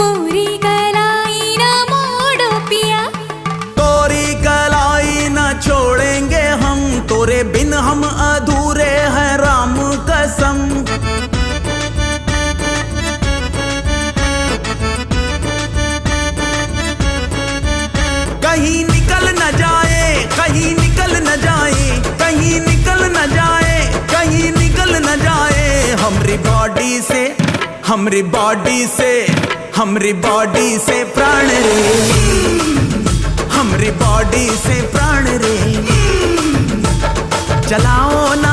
मोरी कलाई न मोड़ो पिया, तोरी कलाई न छोड़ेंगे हम, तोरे बिन हम अधूरे हैं राम कसम। कहीं निकल न जाए, कहीं निकल न जाए, कहीं निकल न जाए, कहीं निकल न जाए हमरी बॉडी से, हमरी बॉडी से, हमरी बॉडी से प्राण रे, हमरी बॉडी से प्राण रे। चलाओ ना